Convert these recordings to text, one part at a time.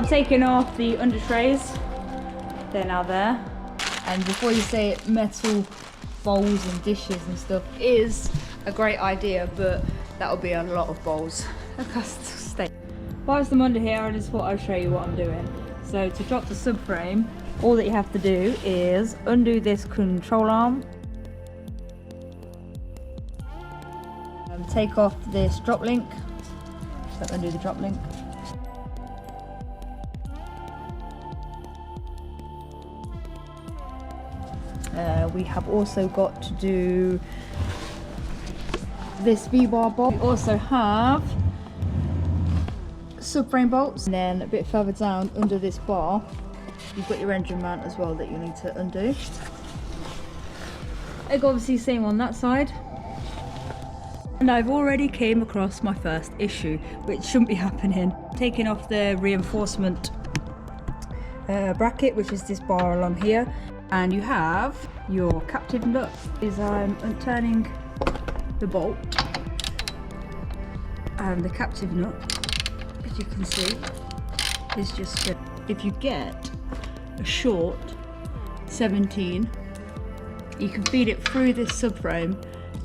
I've taken off the under trays. They're now there. And before you say it, metal bowls and dishes and stuff is a great idea, but that'll be a lot of bowls. Whilst I'm under here, I just thought I'd show you what I'm doing. So to drop the subframe, all that you have to do is undo this control arm, take off this drop link, so undo the drop link. We have also got to do this V-bar bolt. We also have subframe bolts, and then a bit further down under this bar you've got your engine mount as well that you need to undo. Obviously same on that side. And I've already came across my first issue, which shouldn't be happening. Taking off the reinforcement bracket, which is this bar along here, and you have your captive nut. I'm unturning the bolt, and the captive nut, as you can see, is just good. If you get a short 17, you can feed it through this subframe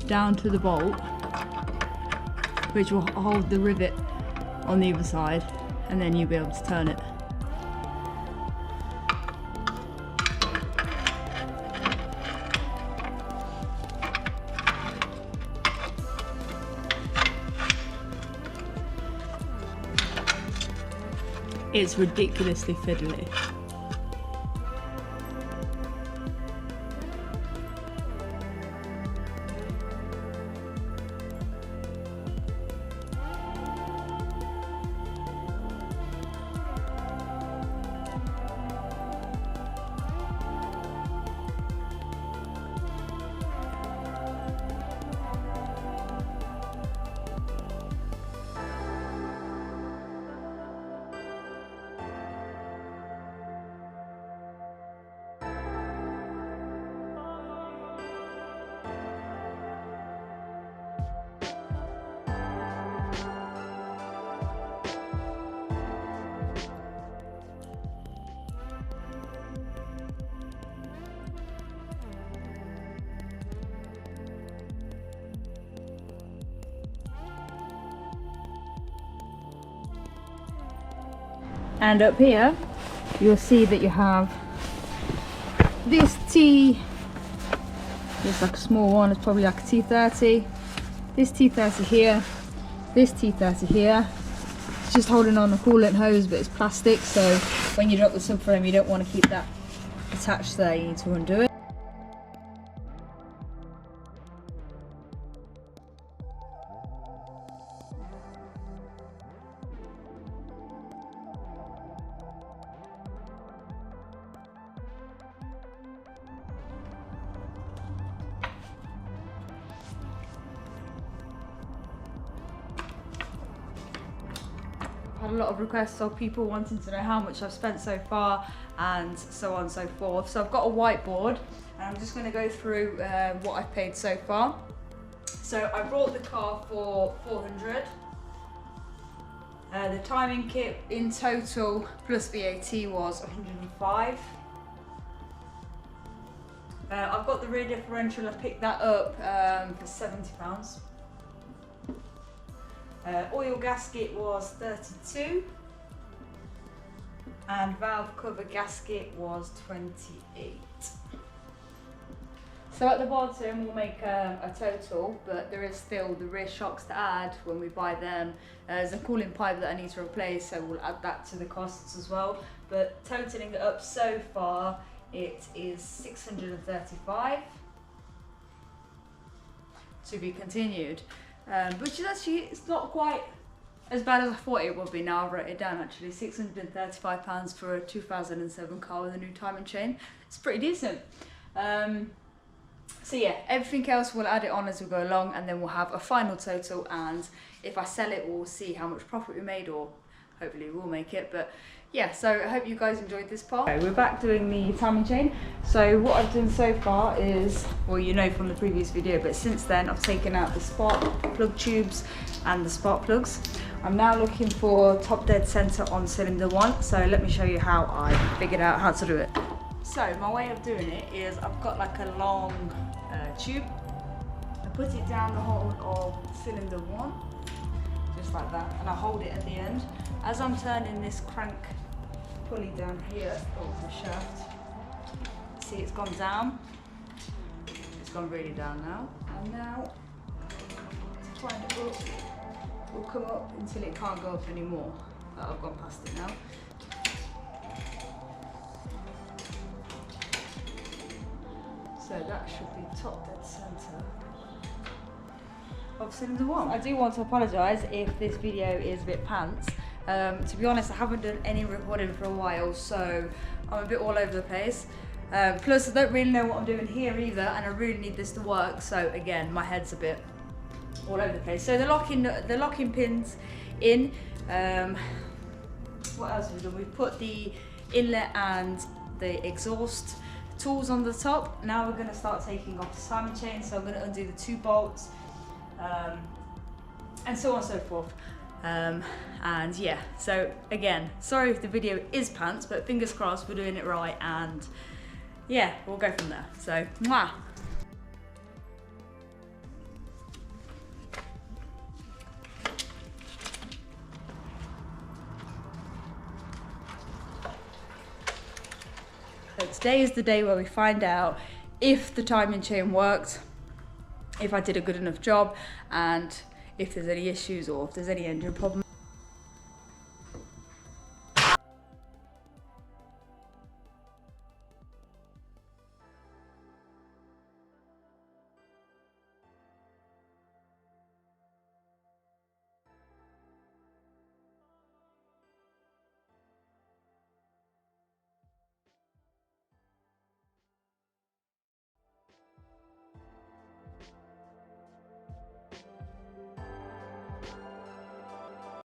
down to the bolt, which will hold the rivet on the other side, and then you'll be able to turn it. It's ridiculously fiddly. And up here, you'll see that you have this T, it's like a small one, it's probably like a T30, this T30 here, this T30 here. It's just holding on a coolant hose, but it's plastic, so when you drop the subframe, you don't want to keep that attached there, you need to undo it. Had a lot of requests of people wanting to know how much I've spent so far and so on and so forth. So I've got a whiteboard and I'm just going to go through what I've paid so far. So I bought the car for 400. The timing kit in total plus VAT was 105. I've got the rear differential, I picked that up for £70. Oil gasket was 32 and valve cover gasket was 28. So at the bottom we'll make a total, but there is still the rear shocks to add when we buy them. There's a cooling pipe that I need to replace, so we'll add that to the costs as well. But totaling it up so far, it is 635 to be continued. Which is actually, it's not quite as bad as I thought it would be. Now I've wrote it down actually. £635 for a 2007 car with a new timing chain. It's pretty decent. So yeah, everything else we'll add it on as we go along, and then we'll have a final total, and if I sell it we'll see how much profit we made, or hopefully we'll make it. But yeah, so I hope you guys enjoyed this part. Okay, we're back doing the timing chain. So what I've done so far is, well, you know from the previous video, but since then I've taken out the spark plug tubes and the spark plugs. I'm now looking for top dead center on cylinder 1, so let me show you how I figured out how to do it. So my way of doing it is I've got like a long tube. I put it down the hole of cylinder 1, just like that, and I hold it at the end. As I'm turning this crank pulley down here of the shaft, see it's gone down. It's gone really down now. And now to find it up, it will come up until it can't go up anymore. I've gone past it now. So that should be top dead centre of cylinder 1. I do want to apologise if this video is a bit pants. To be honest, I haven't done any recording for a while, so I'm a bit all over the place. Plus I don't really know what I'm doing here either, and I really need this to work, so again my head's a bit all over the place. So the locking pins in. What else have we done? We've put the inlet and the exhaust tools on the top. Now we're going to start taking off the timing chain, so I'm going to undo the 2 bolts, and so on and so forth. And yeah, so again, sorry if the video is pants, but fingers crossed we're doing it right, and yeah, we'll go from there. So, mwah! So today is the day where we find out if the timing chain worked, if I did a good enough job, and if there's any issues or if there's any engine problem.